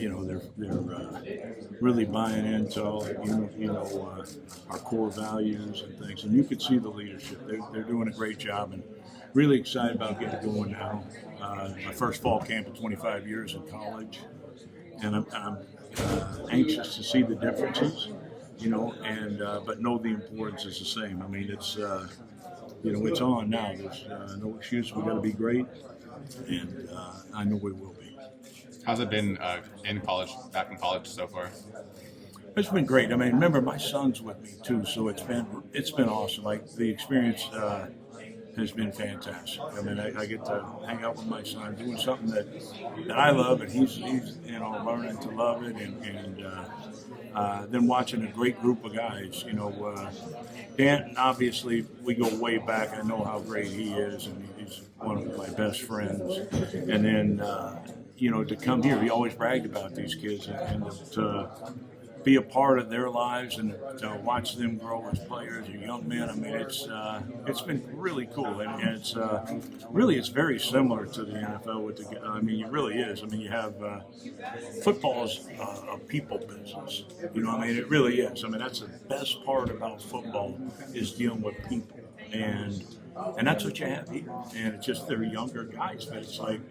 they're really buying into all, our core values and things. And you could see the leadership. They're doing a great job, and really excited about getting going now. My first fall camp in 25 years in college, and I'm anxious to see the differences, and but know the importance is the same. I mean, it's it's on now. There's no excuse. We got to be great, and I know we will be. How's it been back in college so far? It's been great. I mean, remember my son's with me too, so it's been awesome. Like the experience has been fantastic. I mean, I get to hang out with my son, doing something that I love, and he's learning to love it, and then watching a great group of guys. Dan, obviously, we go way back. I know how great he is, and he's one of my best friends. And then, to come here, he always bragged about these kids, and to be a part of their lives and to watch them grow as players or young men. I mean, it's been really cool, and it's it's very similar to the NFL. I mean, it really is. I mean, you have football's a people business. I mean, it really is. I mean, that's the best part about football is dealing with people, and that's what you have here. And it's just they're younger guys, but it's like,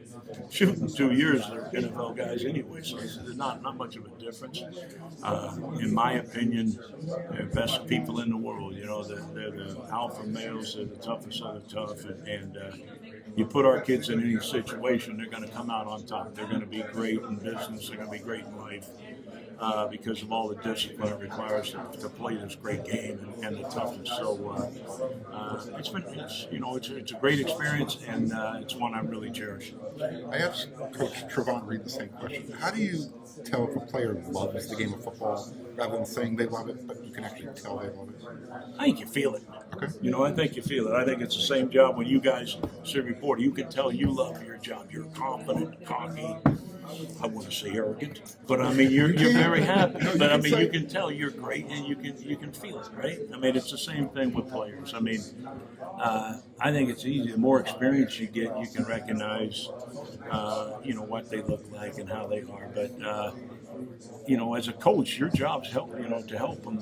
shoot, in 2 years they're NFL guys anyway, so there's not much of a difference. In my opinion, they're the best people in the world. They're the alpha males, they're the toughest of the tough, and you put our kids in any situation, they're going to come out on top. They're going to be great in business, they're going to be great in life. Because of all the discipline it requires to play this great game and the toughness. So it's a great experience, and it's one I'm really cherishing. I asked Coach Trevon Reed the same question. How do you tell if a player loves the game of football rather than saying they love it, but you can actually tell they love it? I think you feel it. Okay. I think you feel it. I think it's the same job when you guys sit reporting. You can tell you love your job. You're confident, cocky. I wouldn't say arrogant, but I mean you're very happy. But I mean you can tell you're great, and you can feel it, right? I mean it's the same thing with players. I mean I think it's easy. The more experience you get, you can recognize what they look like and how they are. But as a coach, your job's to help them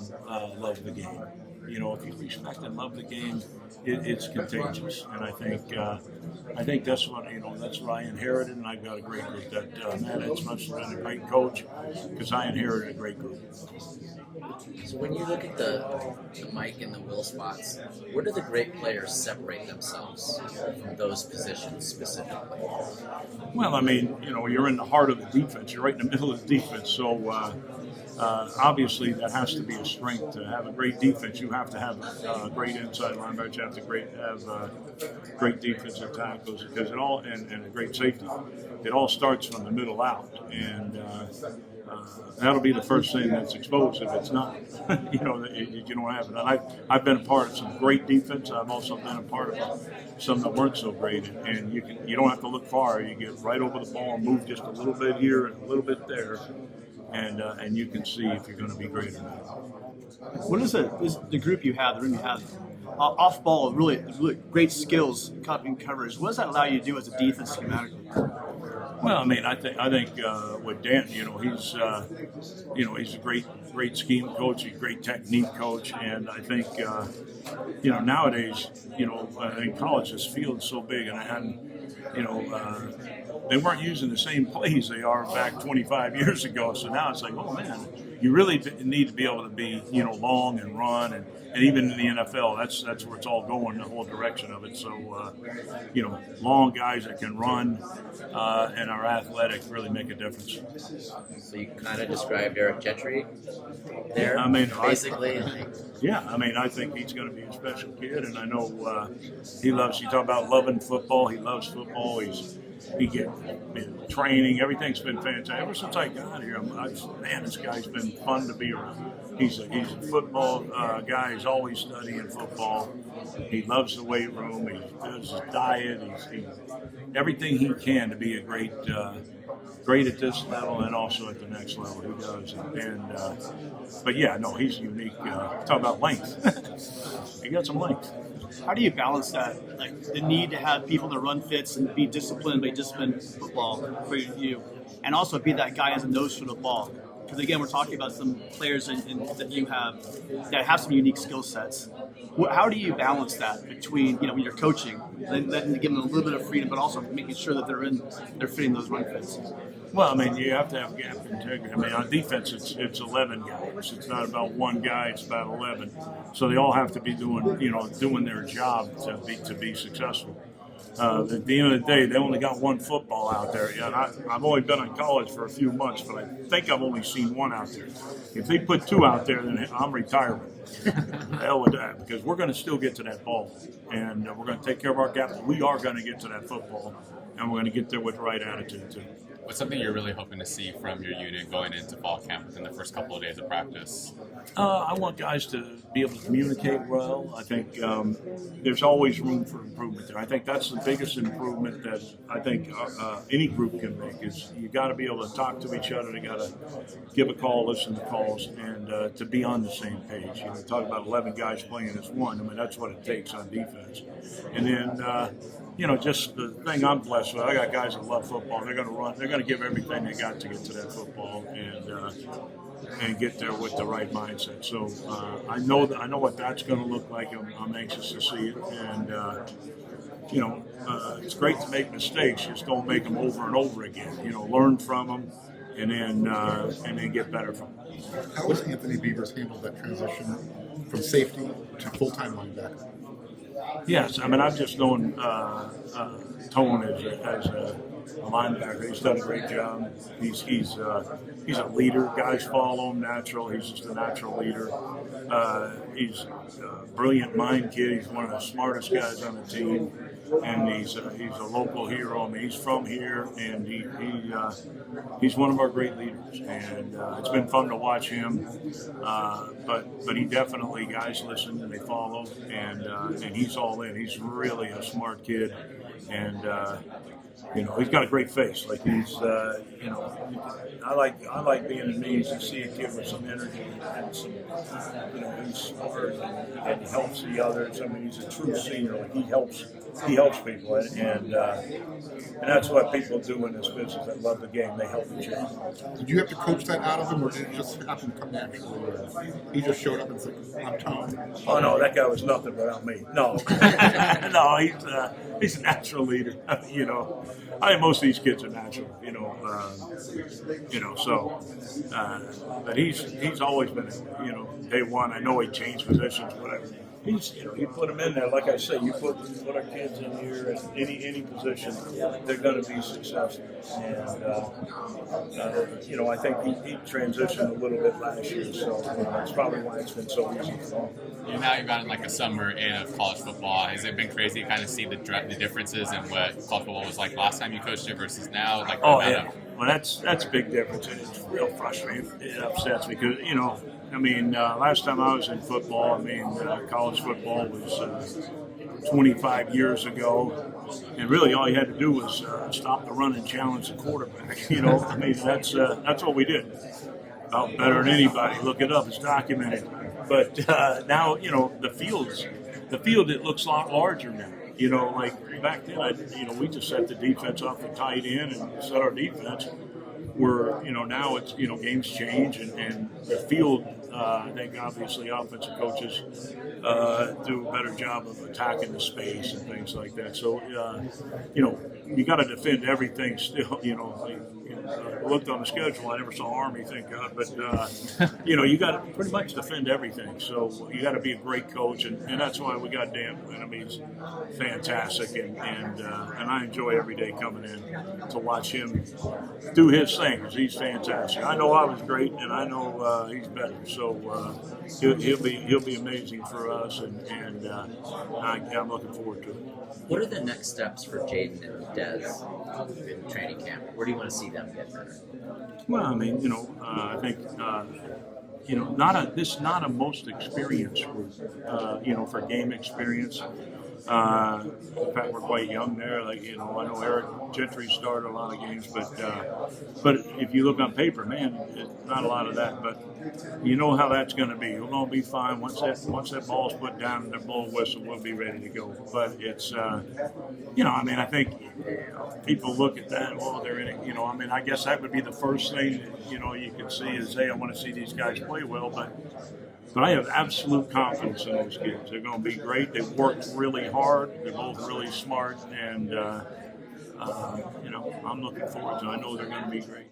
love the game. If you respect and love the game, it's contagious, and I think that's what I inherited, and I've got a great group. Matt Ed's must have been a great coach because I inherited a great group. So when you look at the Mike and the Will spots, where do the great players separate themselves from those positions specifically? Well, I mean, you're in the heart of the defense. You're right in the middle of the defense, so. Obviously, that has to be a strength. To have a great defense, you have to have a great inside linebacker. You have to have great defensive tackles because it all and a great safety. It all starts from the middle out, and that'll be the first thing that's exposed if it's not. You don't have it. And I've been a part of some great defense. I've also been a part of some that weren't so great, and you don't have to look far. You get right over the ball and move just a little bit here and a little bit there. And you can see if you're going to be great or not. What is the group you have, the room you have, off ball, really great skills in coverage? What does that allow you to do as a defense schematically? Well, I mean, I think with Dan, he's a great scheme coach, he's a great technique coach, and I think nowadays, in college, this field's so big, and they weren't using the same plays they are back 25 years ago. So now it's like, oh man, you really need to be able to be, long and run, and even in the NFL, that's where it's all going, the whole direction of it. So, long guys that can run and are athletic really make a difference. So you kind of described Eric Gentry there. I mean, basically. I think he's going to be a special kid, and I know he loves. You talk about loving football. He loves football. He gets training. Everything's been fantastic. Ever since I got here, this guy's been fun to be around. He's a football guy. He's always studying football. He loves the weight room. He does his diet. He's everything he can to be a great at this level and also at the next level. He does. But he's unique. Talk about length. He got some length. How do you balance that, like the need to have people to run fits and be disciplined, football for you, and also be that guy as a nose for the ball? Because again, we're talking about some players that you have that have some unique skill sets. How do you balance that between when you're coaching, then give them a little bit of freedom, but also making sure that they're fitting those run fits? Well, I mean, you have to have gap integrity. I mean, on defense, it's 11 guys. It's not about one guy; it's about 11. So they all have to be doing their job to be successful. At the end of the day, they only got one football out there. Yeah, I've only been in college for a few months, but I think I've only seen one out there. If they put two out there, then I'm retiring. Hell with that, because we're going to still get to that ball, and we're going to take care of our gap. We are going to get to that football, and we're going to get there with the right attitude too. What's something you're really hoping to see from your unit going into fall camp within the first couple of days of practice? I want guys to be able to communicate well. I think there's always room for improvement there. I think that's the biggest improvement that I think any group can make is you got to be able to talk to each other. You got to give a call, listen to calls, and to be on the same page. Talk about 11 guys playing as one. I mean, that's what it takes on defense. And then, just the thing I'm blessed with, I got guys that love football. They're going to run. They're going to give everything they got to get to that football and get there with the right mindset. So I know what that's going to look like. I'm anxious to see it, and it's great to make mistakes. Just don't make them over and over again. Learn from them, and then get better from them. How has Anthony Beavers handled that transition from safety to full-time linebacker? Yes, I mean I've just known Tone as a linebacker. He's done a great job. He's a leader. Guys follow him natural. He's just a natural leader. He's a brilliant mind kid. He's one of the smartest guys on the team, and he's a local hero. I mean, he's from here, and he's one of our great leaders. And it's been fun to watch him. But he definitely, guys listen and they follow, and he's all in. He's really a smart kid, and he's got a great face. Like I like being in meetings and see a kid with some energy and some, he's smart and he helps the others. I mean, he's a true senior. Like he helps people, and that's what people do in this business that love the game. They help each other. Did you have to coach that out of him, or did it just happen to come naturally? He just showed up and said, "I'm Tom." Oh no, that guy was nothing without me. No, no, he's a natural leader. I think most of these kids are natural. But he's always been, day one. I know he changed positions, whatever. You put them in there. Like I say, you put our kids in here at any position, they're going to be successful. And I think he transitioned a little bit last year, so that's probably why it's been so easy for him. And now you've gotten like a summer in of college football. Has it been crazy to kind of see the differences in what college football was like last time you coached it versus now? Well, that's a big difference, and it's real frustrating. It upsets me because last time I was in football, college football was 25 years ago, and really all you had to do was stop the run and challenge the quarterback. That's what we did. About better than anybody. Look it up; it's documented. But now, the field it looks a lot larger now. Like back then, we just set the defense up for tight end and set our defense. Where now it's games change and the field. I think obviously offensive coaches do a better job of attacking the space and things like that. So you got to defend everything still. I looked on the schedule. I never saw Army, thank God. But you got to pretty much defend everything. So you got to be a great coach, and that's why we got Dan. He's fantastic, and I enjoy every day coming in to watch him do his thing because he's fantastic. I know I was great, and I know he's better. So he'll be amazing for us, and I'm looking forward to it. What are the next steps for Jaden and Dez in training camp? Where do you want to see them get better? Well, I think not a most experienced group, for game experience. In fact, we're quite young there. Like, you know, I know Eric Gentry started a lot of games, but if you look on paper, man, it's not a lot of that. But you know how that's going to be. We're going to be fine once that ball's put down and the blow whistle. We'll be ready to go. But it's you know, I mean, I think people look at that. Oh, they're in it. You know, I mean, I guess that would be the first thing that, you know, you can see is, hey, I want to see these guys play well, but I have absolute confidence in those kids. They're going to be great. They've worked really hard. They're both really smart, and you know, I'm looking forward to it. I know they're going to be great.